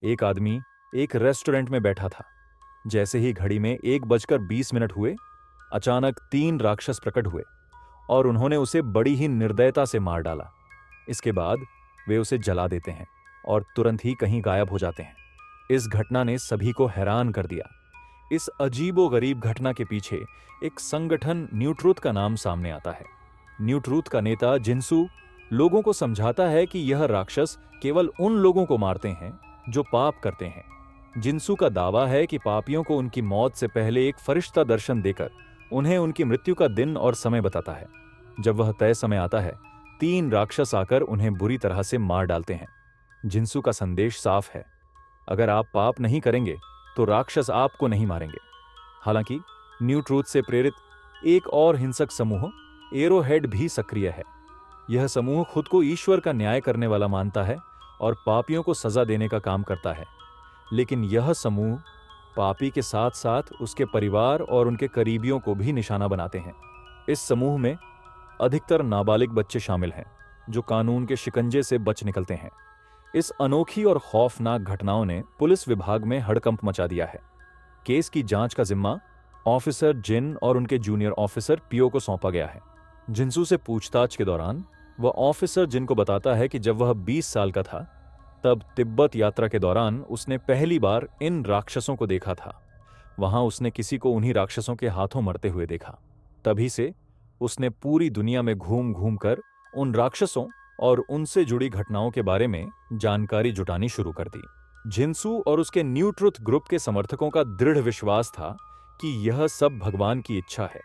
एक आदमी एक रेस्टोरेंट में बैठा था। जैसे ही घड़ी में 1:20 हुए, अचानक 3 राक्षस प्रकट हुए और उन्होंने उसे बड़ी ही निर्दयता से मार डाला। इसके बाद वे उसे जला देते हैं और तुरंत ही कहीं गायब हो जाते हैं। इस घटना ने सभी को हैरान कर दिया। इस अजीबोगरीब घटना के पीछे एक संगठन न्यू ट्रूथ का नाम सामने आता है। न्यू ट्रूथ का नेता जिन्सू लोगों को समझाता है कि यह राक्षस केवल उन लोगों को मारते हैं जो पाप करते हैं। जिन्सू का दावा है कि पापियों को उनकी मौत से पहले एक फरिश्ता दर्शन देकर उन्हें उनकी मृत्यु का दिन और समय बताता है। जब वह तय समय आता है, 3 राक्षस आकर उन्हें बुरी तरह से मार डालते हैं। जिन्सू का संदेश साफ है, अगर आप पाप नहीं करेंगे तो राक्षस आपको नहीं मारेंगे। हालांकि न्यू ट्रूथ से प्रेरित एक और हिंसक समूह एरोहेड भी सक्रिय है। यह समूह खुद को ईश्वर का न्याय करने वाला मानता है और पापियों को सजा देने का काम करता है। लेकिन यह समूह पापी के साथ साथ उसके परिवार और उनके करीबियों को भी निशाना बनाते हैं। इस समूह में अधिकतर नाबालिग बच्चे शामिल हैं, जो कानून के शिकंजे से बच निकलते हैं। इस अनोखी और खौफनाक घटनाओं ने पुलिस विभाग में हड़कंप मचा दिया है। केस की जांच का जिम्मा ऑफिसर जिन और उनके जूनियर ऑफिसर पियो को सौंपा गया है। जिन्सू से पूछताछ के दौरान वह ऑफिसर जिन को बताता है कि जब वह 20 साल का था, तब तिब्बत यात्रा के दौरान उसने पहली बार इन राक्षसों को देखा था। वहां उसने किसी को उन्हीं राक्षसों के हाथों मरते हुए देखा। तभी से उसने पूरी दुनिया में घूम घूम कर उन राक्षसों और उनसे जुड़ी घटनाओं के बारे में जानकारी जुटानी शुरू कर दी। जिन्सू और उसके न्यू ट्रुथ ग्रुप के समर्थकों का दृढ़ विश्वास था कि यह सब भगवान की इच्छा है।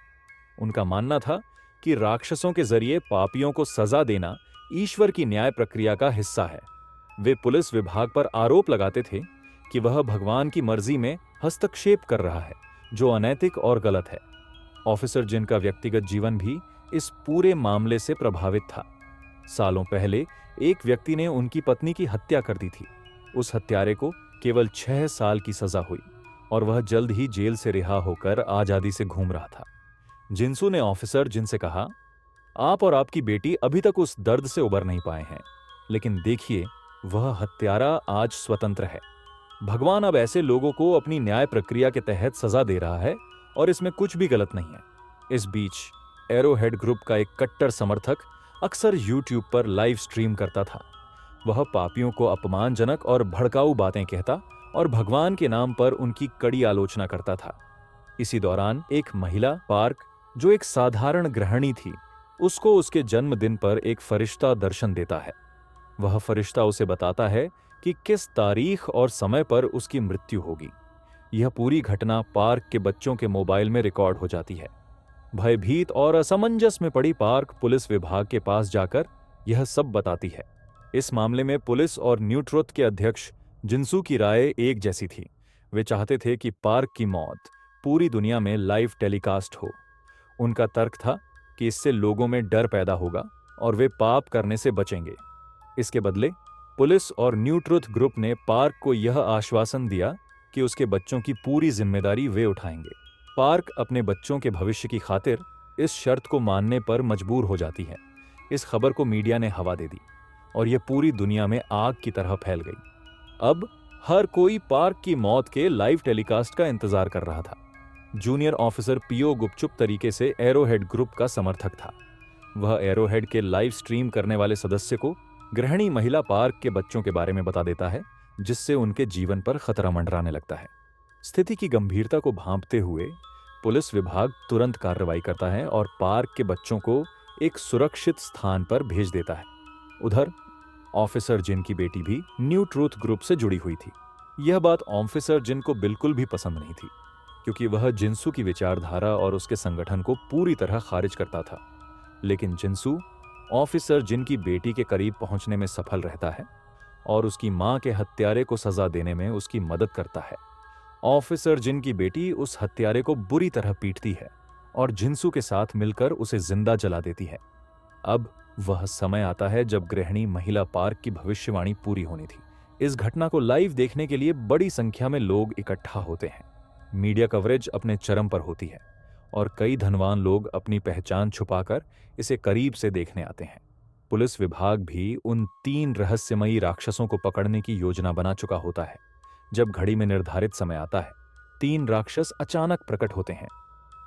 उनका मानना था कि राक्षसों के जरिए पापियों को सजा देना ईश्वर की न्याय प्रक्रिया का हिस्सा है। वे पुलिस विभाग पर आरोप लगाते थे कि वह भगवान की मर्जी में हस्तक्षेप कर रहा है, जो अनैतिक और गलत है। ऑफिसर जिन का व्यक्तिगत जीवन भी इस पूरे मामले से प्रभावित था। सालों पहले एक व्यक्ति ने उनकी पत्नी की हत्या कर दी थी। उस हत्यारे को केवल 6 साल की सजा हुई और वह जल्द ही जेल से रिहा होकर आजादी से घूम रहा था। जिन्सू ने ऑफिसर जिन से कहा, आप और आपकी बेटी अभी तक उस दर्द से उबर नहीं पाए हैं, लेकिन देखिए, वह हत्यारा आज स्वतंत्र है। भगवान अब ऐसे लोगों को अपनी न्याय प्रक्रिया के तहत सजा दे रहा है और इसमें कुछ भी गलत नहीं है। इस बीच एरोहेड ग्रुप का एक कट्टर समर्थक अक्सर यूट्यूब पर लाइव स्ट्रीम करता था। वह पापियों को अपमानजनक और भड़काऊ बातें कहता और भगवान के नाम पर उनकी कड़ी आलोचना करता था। इसी दौरान एक महिला पार्क, जो एक साधारण गृहिणी थी, उसको उसके जन्मदिन पर एक फरिश्ता दर्शन देता है। वह फरिश्ता उसे बताता है कि किस तारीख और समय पर उसकी मृत्यु होगी। यह पूरी घटना पार्क के बच्चों के मोबाइल में रिकॉर्ड हो जाती है। भयभीत और असमंजस में पड़ी पार्क पुलिस विभाग के पास जाकर यह सब बताती है। इस मामले में पुलिस और न्यू ट्रुथ के अध्यक्ष जिन्सू की राय एक जैसी थी। वे चाहते थे कि पार्क की मौत पूरी दुनिया में लाइव टेलीकास्ट हो। उनका तर्क था कि इससे लोगों में डर पैदा होगा और वे पाप करने से बचेंगे। इसके बदले पुलिस और न्यू ट्रुथ ग्रुप ने पार्क को यह आश्वासन दिया कि उसके बच्चों की पूरी जिम्मेदारी वे उठाएंगे। पार्क अपने बच्चों के भविष्य की खातिर इस शर्त को मानने पर मजबूर हो जाती है। इस खबर को मीडिया ने हवा दे दी और यह पूरी दुनिया में आग की तरह फैल गई। अब हर कोई पार्क की मौत के लाइव टेलीकास्ट का इंतजार कर रहा था। जूनियर ऑफिसर पियो गुपचुप तरीके से एरोहेड ग्रुप का समर्थक था। वह एरोहेड के लाइव स्ट्रीम करने वाले सदस्य को गृहिणी महिला पार्क के बच्चों के बारे में बता देता है, जिससे उनके जीवन पर खतरा मंडराने लगता है। स्थिति की गंभीरता को भांपते हुए पुलिस विभाग तुरंत कार्रवाई करता है और पार्क के बच्चों को एक सुरक्षित स्थान पर भेज देता है। उधर ऑफिसर जिन की बेटी भी न्यू ट्रूथ ग्रुप से जुड़ी हुई थी। यह बात ऑफिसर जिन को बिल्कुल भी पसंद नहीं थी, क्योंकि वह जिन्सू की विचारधारा और उसके संगठन को पूरी तरह खारिज करता था। लेकिन जिन्सू ऑफिसर जिन की बेटी के करीब पहुंचने में सफल रहता है और उसकी मां के हत्यारे को सजा देने में उसकी मदद करता है। ऑफिसर जिन की बेटी उस हत्यारे को बुरी तरह पीटती है और जिन्सू के साथ मिलकर उसे जिंदा जला देती है। अब वह समय आता है जब गृहिणी महिला पार्क की भविष्यवाणी पूरी होनी थी। इस घटना को लाइव देखने के लिए बड़ी संख्या में लोग इकट्ठा होते हैं। मीडिया कवरेज अपने चरम पर होती है और कई धनवान लोग अपनी पहचान छुपाकर इसे करीब से देखने आते हैं। पुलिस विभाग भी उन 3 रहस्यमयी राक्षसों को पकड़ने की योजना बना चुका होता है। जब घड़ी में निर्धारित समय आता है, 3 राक्षस अचानक प्रकट होते हैं।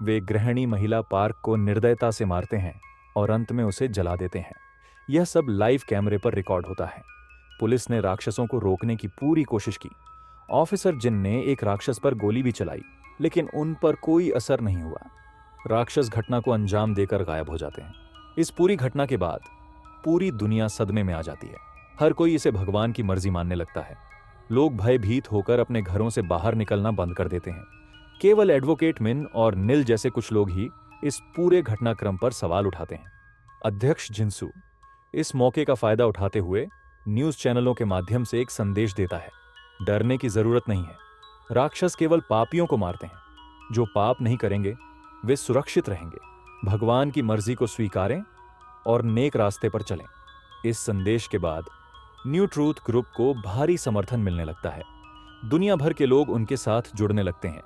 वे गृहिणी महिला पार्क को निर्दयता से मारते हैं और अंत में उसे जला देते हैं। यह सब लाइव कैमरे पर रिकॉर्ड होता है। पुलिस ने राक्षसों को रोकने की पूरी कोशिश की। ऑफिसर जिन ने एक राक्षस पर गोली भी चलाई, लेकिन उन पर कोई असर नहीं हुआ। राक्षस घटना को अंजाम देकर गायब हो जाते हैं। इस पूरी घटना के बाद पूरी दुनिया सदमे में आ जाती है। हर कोई इसे भगवान की मर्जी मानने लगता है। लोग भयभीत होकर अपने घरों से बाहर निकलना बंद कर देते हैं। केवल एडवोकेट मिन और निल जैसे कुछ लोग ही इस पूरे घटनाक्रम पर सवाल उठाते हैं। अध्यक्ष जिनसू इस मौके का फायदा उठाते हुए न्यूज चैनलों के माध्यम से एक संदेश देता है, डरने की जरूरत नहीं है। राक्षस केवल पापियों को मारते हैं। जो पाप नहीं करेंगे वे सुरक्षित रहेंगे। भगवान की मर्जी को स्वीकारें और नेक रास्ते पर चलें। इस संदेश के बाद न्यू ट्रूथ ग्रुप को भारी समर्थन मिलने लगता है। दुनिया भर के लोग उनके साथ जुड़ने लगते हैं।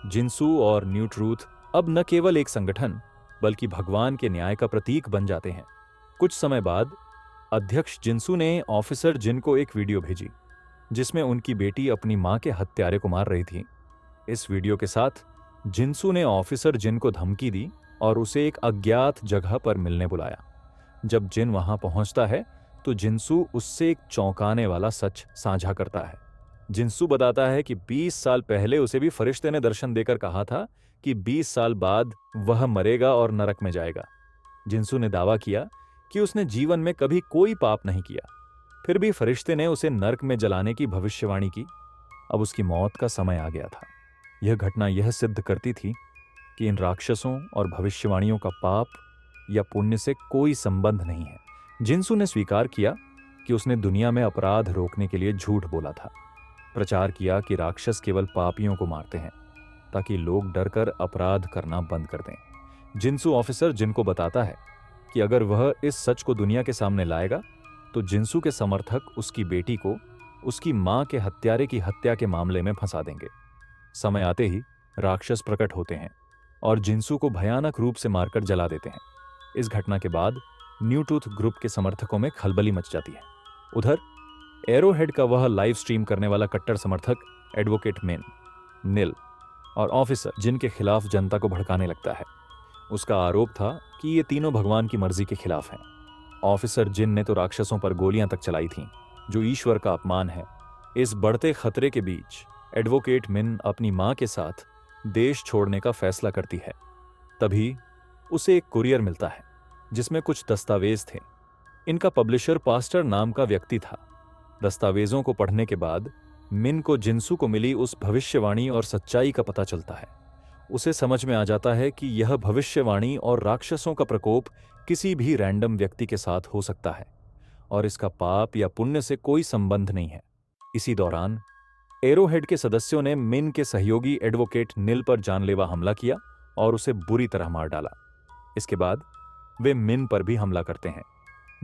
जिनसू और न्यू ट्रूथ अब न केवल एक संगठन बल्कि भगवान के न्याय का प्रतीक बन जाते हैं। कुछ समय बाद अध्यक्ष जिनसू ने ऑफिसर जिन को एक वीडियो भेजी जिसमें उनकी बेटी अपनी मां के हत्यारे को मार रही थी। इस वीडियो के साथ जिनसू ने ऑफिसर जिन को धमकी दी और उसे एक अज्ञात जगह पर मिलने बुलाया। जब जिन वहां पहुंचता है तो जिनसू उससे एक चौंकाने वाला सच साझा करता है। जिनसू बताता है कि 20 साल पहले उसे भी फरिश्ते ने दर्शन देकर कहा था कि 20 साल बाद वह मरेगा और नरक में जाएगा। जिनसू ने दावा किया कि उसने जीवन में कभी कोई पाप नहीं किया, फिर भी फरिश्ते ने उसे नरक में जलाने की भविष्यवाणी की। अब उसकी मौत का समय आ गया था। यह घटना यह सिद्ध करती थी कि इन राक्षसों और भविष्यवाणियों का पाप या पुण्य से कोई संबंध नहीं है। जिनसू ने स्वीकार किया कि उसने दुनिया में अपराध रोकने के लिए झूठ बोला था। प्रचार किया कि राक्षस केवल पापियों को मारते हैं ताकि लोग डरकर अपराध करना बंद कर दें। जिनसू ऑफिसर जिनको बताता है कि अगर वह इस सच को दुनिया के सामने लाएगा तो जिनसू के समर्थक उसकी बेटी को उसकी मां के हत्यारे की हत्या के मामले में फंसा देंगे। समय आते ही राक्षस प्रकट होते हैं और जिनसू को भयानक रूप से मारकर जला देते हैं। इस घटना के बाद न्यू ट्रूथ ग्रुप के समर्थकों में खलबली मच जाती है। उधर एरोहेड का वह लाइव स्ट्रीम करने वाला कट्टर समर्थक एडवोकेट मेन, निल और ऑफिसर जिनके खिलाफ जनता को भड़काने लगता है। उसका आरोप था कि ये तीनों भगवान की मर्जी के खिलाफ हैं। ऑफिसर जिन ने तो राक्षसों पर गोलियां तक चलाई थीं, जो ईश्वर का अपमान है। इस बढ़ते खतरे के बीच एडवोकेट मिन अपनी मां के साथ देश छोड़ने का फैसला करती है। तभी उसे एक कुरियर मिलता है जिसमें कुछ दस्तावेज थे। इनका पब्लिशर पास्टर नाम का व्यक्ति था। दस्तावेजों को पढ़ने के बाद मिन को जिनसू को मिली उस भविष्यवाणी और सच्चाई का पता चलता है। उसे समझ में आ जाता है कि यह भविष्यवाणी और राक्षसों का प्रकोप किसी भी रैंडम व्यक्ति के साथ हो सकता है और इसका पाप या पुण्य से कोई संबंध नहीं है। इसी दौरान एरोहेड के सदस्यों ने मिन के सहयोगी एडवोकेट निल पर जानलेवा हमला किया और उसे बुरी तरह मार डाला। इसके बाद वे मिन पर भी हमला करते हैं,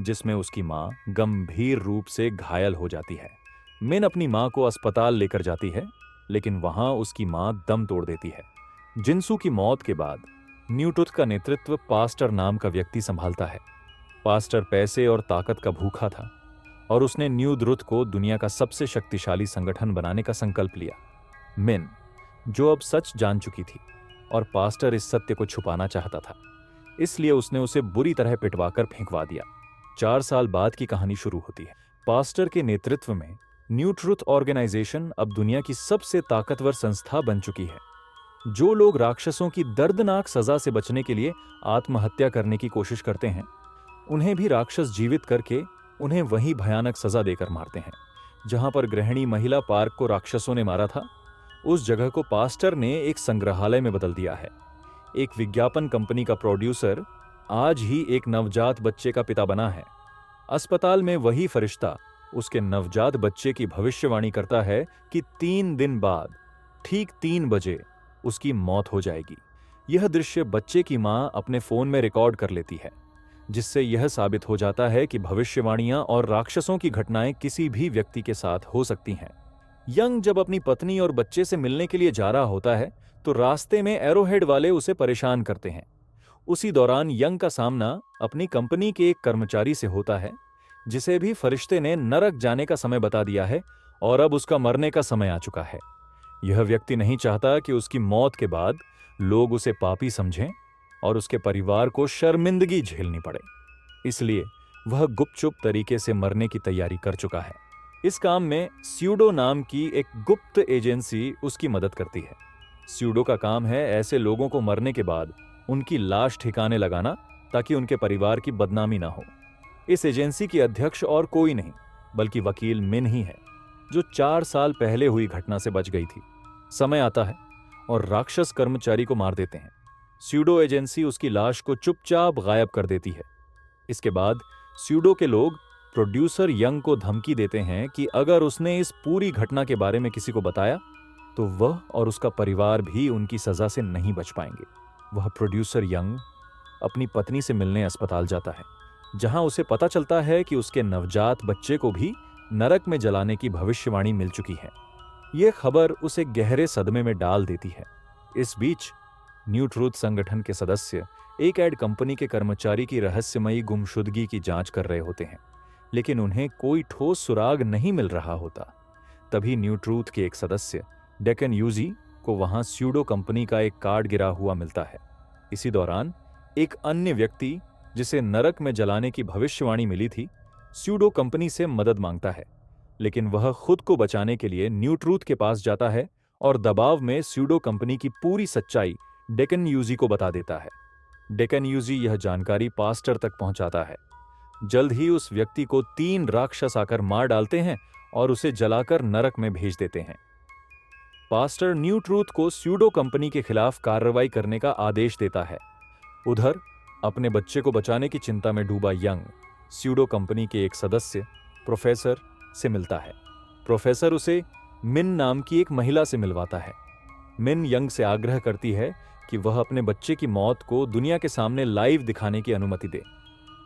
जिसमें उसकी मां गंभीर रूप से घायल हो जाती है। मिन अपनी मां को अस्पताल लेकर जाती है, लेकिन वहां उसकी मां दम तोड़ देती है। जिनसू की मौत के बाद न्यू ट्रूथ का नेतृत्व पास्टर नाम का व्यक्ति संभालता है। पास्टर पैसे और ताकत का भूखा था और उसने न्यू ट्रूथ को दुनिया का सबसे शक्तिशाली संगठन बनाने का संकल्प लिया। मिन, जो अब सच जान चुकी थी और पास्टर इस सत्य को छुपाना चाहता था, इसलिए उसने उसे बुरी तरह पिटवाकर फेंकवा दिया। 4 साल बाद की कहानी शुरू होती है। पास्टर के नेतृत्व में न्यू ट्रूथ ऑर्गेनाइजेशन अब दुनिया की सबसे ताकतवर संस्था बन चुकी है। जो लोग राक्षसों की दर्दनाक सजा से बचने के लिए आत्महत्या करने की कोशिश करते हैं, उन्हें भी राक्षस जीवित करके उन्हें वही भयानक सजा देकर मारते हैं। जहां पर गृहिणी महिला पार्क को राक्षसों ने मारा था, उस जगह को पास्टर ने एक संग्रहालय में बदल दिया है। एक विज्ञापन कंपनी का प्रोड्यूसर आज ही एक नवजात बच्चे का पिता बना है। अस्पताल में वही फरिश्ता उसके नवजात बच्चे की भविष्यवाणी करता है कि 3 दिन बाद ठीक 3 बजे उसकी मौत हो जाएगी। यह दृश्य बच्चे की मां अपने फोन में रिकॉर्ड कर लेती है, जिससे यह साबित हो जाता है कि भविष्यवाणियां और राक्षसों की घटनाएं किसी भी व्यक्ति के साथ हो सकती हैं। यंग जब अपनी पत्नी और बच्चे से मिलने के लिए जा रहा होता है तो रास्ते में एरोहेड वाले उसे परेशान करते हैं। उसी दौरान यंग का सामना अपनी कंपनी के एक कर्मचारी से होता है, जिसे भी फरिश्ते ने नरक जाने का समय बता दिया है और अब उसका मरने का समय आ चुका है। यह व्यक्ति नहीं चाहता कि उसकी मौत के बाद लोग उसे पापी समझें और उसके परिवार को शर्मिंदगी झेलनी पड़े। इसलिए वह गुपचुप तरीके से मरने की तैयारी कर चुका है। इस काम में स्यूडो नाम की एक गुप्त एजेंसी उसकी मदद करती है। स्यूडो का काम है ऐसे लोगों को मरने के बाद उनकी लाश ठिकाने लगाना, ताकि उनके परिवार की बदनामी ना हो। इस एजेंसी की अध्यक्ष और कोई नहीं बल्कि वकील मिन ही है, जो 4 साल पहले हुई घटना से बच गई थी। समय आता है और राक्षस कर्मचारी को मार देते हैं। स्यूडो एजेंसी उसकी लाश को चुपचाप गायब कर देती है। इसके बाद स्यूडो के लोग प्रोड्यूसर यंग को धमकी देते हैं कि अगर उसने इस पूरी घटना के बारे में किसी को बताया तो वह और उसका परिवार भी उनकी सजा से नहीं बच पाएंगे। वह प्रोड्यूसर यंग अपनी पत्नी से मिलने अस्पताल जाता है, जहां उसे पता चलता है कि उसके नवजात बच्चे को भी नरक में जलाने की भविष्यवाणी मिल चुकी है। यह खबर उसे गहरे सदमे में डाल देती है। इस बीच न्यू ट्रूथ संगठन के सदस्य एक एड कंपनी के कर्मचारी की रहस्यमयी गुमशुदगी की जांच कर रहे होते हैं, लेकिन उन्हें कोई ठोस सुराग नहीं मिल रहा होता। तभी न्यू ट्रूथ के एक सदस्य डेकन यूजी को वहां स्यूडो कंपनी का एक कार्ड गिरा हुआ मिलता है। इसी दौरान एक अन्य व्यक्ति, जिसे नरक में जलाने की भविष्यवाणी मिली थी, स्यूडो कंपनी से मदद मांगता है, लेकिन वह खुद को बचाने के लिए न्यू ट्रूथ के पास जाता है और दबाव में स्यूडो कंपनी की पूरी सच्चाई डेकन यूजी को बता देता है। डेकन यूजी यह जानकारी पास्टर तक पहुंचाता है। जल्द ही उस व्यक्ति को 3 राक्षस आकर मार डालते हैं और उसे जलाकर नरक में भेज देते हैं। पास्टर न्यू ट्रूथ को स्यूडो कंपनी के खिलाफ कार्रवाई करने का आदेश देता है। उधर अपने बच्चे को बचाने की चिंता में डूबा यंग स्यूडो कंपनी के एक सदस्य प्रोफेसर से मिलता है। प्रोफेसर उसे मिन नाम की एक महिला से मिलवाता है। मिन यंग से आग्रह करती है कि वह अपने बच्चे की मौत को दुनिया के सामने लाइव दिखाने की अनुमति दे।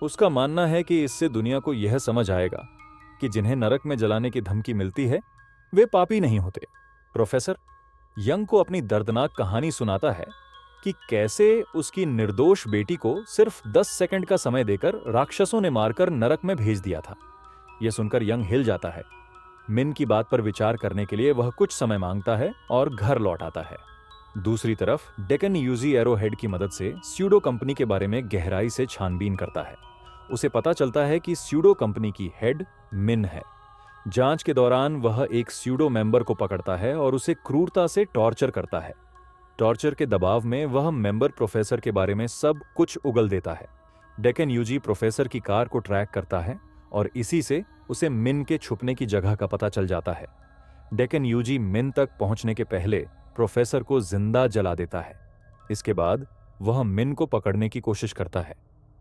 उसका मानना है कि इससे दुनिया को यह समझ आएगा कि जिन्हें नरक में जलाने की धमकी मिलती है वे पापी नहीं होते। प्रोफेसर यंग को अपनी दर्दनाक कहानी सुनाता है कि कैसे उसकी निर्दोष बेटी को सिर्फ 10 सेकंड का समय देकर राक्षसों ने मारकर नरक में भेज दिया था। यह सुनकर यंग हिल जाता है। मिन की बात पर विचार करने के लिए वह कुछ समय मांगता है और घर लौट आता है। दूसरी तरफ डेकन यूजी एरोहेड की मदद से स्यूडो कंपनी के बारे में गहराई से छानबीन करता है। उसे पता चलता है कि स्यूडो कंपनी की हेड मिन है। जांच के दौरान वह एक स्यूडो मेंबर को पकड़ता है और उसे क्रूरता से टॉर्चर करता है। टॉर्चर के दबाव में वह मेंबर प्रोफेसर के बारे में सब कुछ उगल देता है। डेकन यूजी प्रोफेसर की कार को ट्रैक करता है और इसी से उसे मिन के छुपने की जगह का पता चल जाता है। डेकन यूजी मिन तक पहुंचने के पहले प्रोफेसर को जिंदा जला देता है। इसके बाद वह मिन को पकड़ने की कोशिश करता है,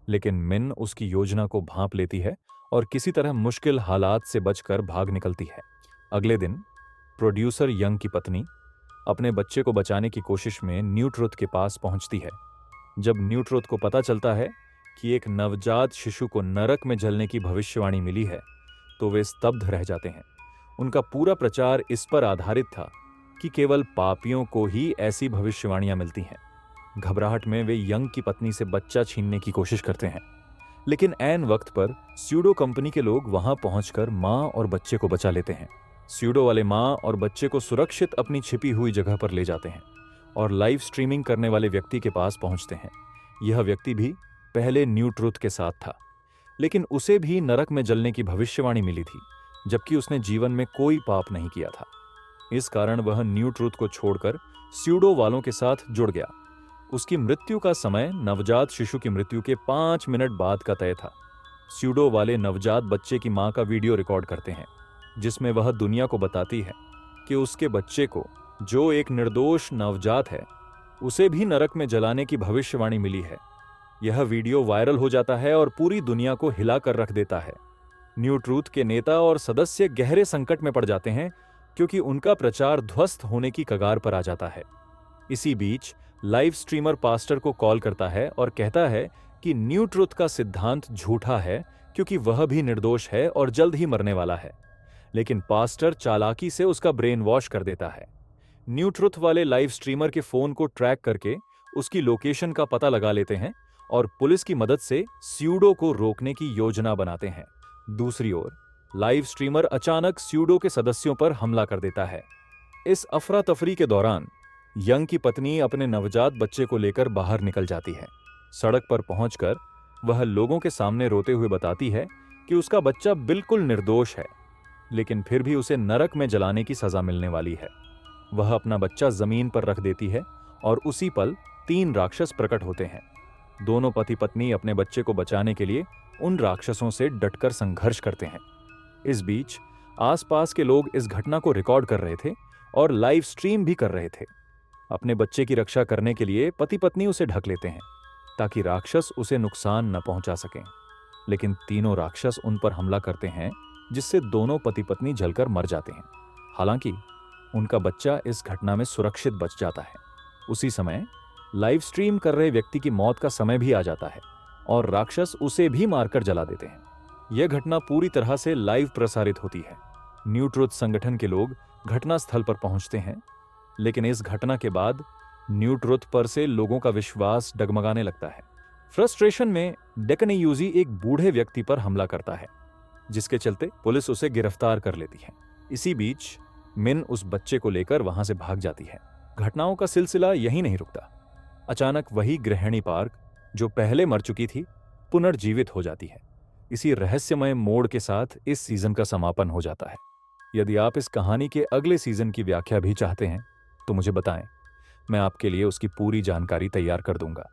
लेकिन मिन उसकी योजना को भांप लेती है और किसी तरह मुश्किल हालात से बचकर भाग निकलती है। अगले दिन प्रोड्यूसर यंग की पत्नी अपने बच्चे को बचाने की कोशिश में न्यू ट्रूथ के पास पहुंचती है। जब न्यू ट्रूथ को पता चलता है कि एक नवजात शिशु को नरक में जलने की भविष्यवाणी मिली है, तो वे स्तब्ध रह जाते हैं। उनका पूरा प्रचार इस पर आधारित था कि केवल पापियों को ही ऐसी भविष्यवाणियां मिलती हैं। घबराहट में वे यंग की पत्नी से बच्चा छीनने की कोशिश करते हैं, लेकिन ऐन वक्त पर स्यूडो कंपनी के लोग वहां पहुंचकर मां और बच्चे को बचा लेते हैं। स्यूडो वाले मां और बच्चे को सुरक्षित अपनी छिपी हुई जगह पर ले जाते हैं और लाइव स्ट्रीमिंग करने वाले व्यक्ति के पास पहुंचते हैं। यह व्यक्ति भी पहले न्यू ट्रूथ के साथ था, लेकिन उसे भी नरक में जलने की भविष्यवाणी मिली थी, जबकि उसने जीवन में कोई पाप नहीं किया था। इस कारण वह न्यू ट्रूथ को छोड़कर स्यूडो वालों के साथ जुड़ गया। उसकी मृत्यु का समय नवजात शिशु की मृत्यु के 5 मिनट बाद का तय था। स्यूडो वाले नवजात बच्चे की मां का वीडियो रिकॉर्ड करते हैं, जिसमें वह दुनिया को बताती है कि उसके बच्चे को, जो एक निर्दोष नवजात है, उसे भी नरक में जलाने की भविष्यवाणी मिली है। यह वीडियो वायरल हो जाता है और पूरी दुनिया को हिलाकर रख देता है। न्यू ट्रूथ के नेता और सदस्य गहरे संकट में पड़ जाते हैं, क्योंकि उनका प्रचार ध्वस्त होने की कगार पर आ जाता है। इसी बीच लाइव स्ट्रीमर पास्टर को कॉल करता है और कहता है कि न्यू ट्रूथ का सिद्धांत झूठा है, क्योंकि वह भी निर्दोष है और जल्द ही मरने वाला है। लेकिन पास्टर चालाकी से उसका ब्रेन वॉश कर देता है। न्यू ट्रूथ वाले लाइव स्ट्रीमर के फोन को ट्रैक करके उसकी लोकेशन का पता लगा लेते हैं और पुलिस की मदद से स्यूडो को रोकने की योजना बनाते हैं। दूसरी ओर लाइव स्ट्रीमर अचानक स्यूडो के सदस्यों पर हमला कर देता है। इस अफरा तफरी के दौरान यंग की पत्नी अपने नवजात बच्चे को लेकर बाहर निकल जाती है। सड़क पर पहुंचकर वह लोगों के सामने रोते हुए बताती है कि उसका बच्चा बिल्कुल निर्दोष है, लेकिन फिर भी उसे नरक में जलाने की सजा मिलने वाली है। वह अपना बच्चा जमीन पर रख देती है और उसी पल 3 राक्षस प्रकट होते हैं। दोनों पति पत्नी अपने बच्चे को बचाने के लिए उन राक्षसों से डटकर संघर्ष करते हैं। इस बीच आसपास के लोग इस घटना को रिकॉर्ड कर रहे थे और लाइव स्ट्रीम भी कर रहे थे। अपने बच्चे की रक्षा करने के लिए पति पत्नी उसे ढक लेते हैं ताकि राक्षस उसे नुकसान न पहुंचा सकें। लेकिन तीनों राक्षस उन पर हमला करते हैं, जिससे दोनों पति पत्नी जलकर मर जाते हैं। हालांकि उनका बच्चा इस घटना में सुरक्षित बच जाता है। उसी समय लाइव स्ट्रीम कर रहे व्यक्ति की मौत का समय भी आ जाता है और राक्षस उसे भी मारकर जला देते हैं। यह घटना पूरी तरह से लाइव प्रसारित होती है। न्यू ट्रुथ संगठन के लोग घटनास्थल पर पहुंचते हैं, लेकिन इस घटना के बाद न्यू ट्रुथ पर से लोगों का विश्वास डगमगाने लगता है। फ्रस्ट्रेशन में डेकन यूजी एक बूढ़े व्यक्ति पर हमला करता है, जिसके चलते पुलिस उसे गिरफ्तार कर लेती है। इसी बीच मिन उस बच्चे को लेकर वहां से भाग जाती है। घटनाओं का सिलसिला यहीं नहीं रुकता। अचानक वही गृहिणी पार्क, जो पहले मर चुकी थी, पुनर्जीवित हो जाती है। इसी रहस्यमय मोड़ के साथ इस सीजन का समापन हो जाता है। यदि आप इस कहानी के अगले सीजन की व्याख्या भी चाहते हैं तो मुझे बताएं, मैं आपके लिए उसकी पूरी जानकारी तैयार कर दूंगा।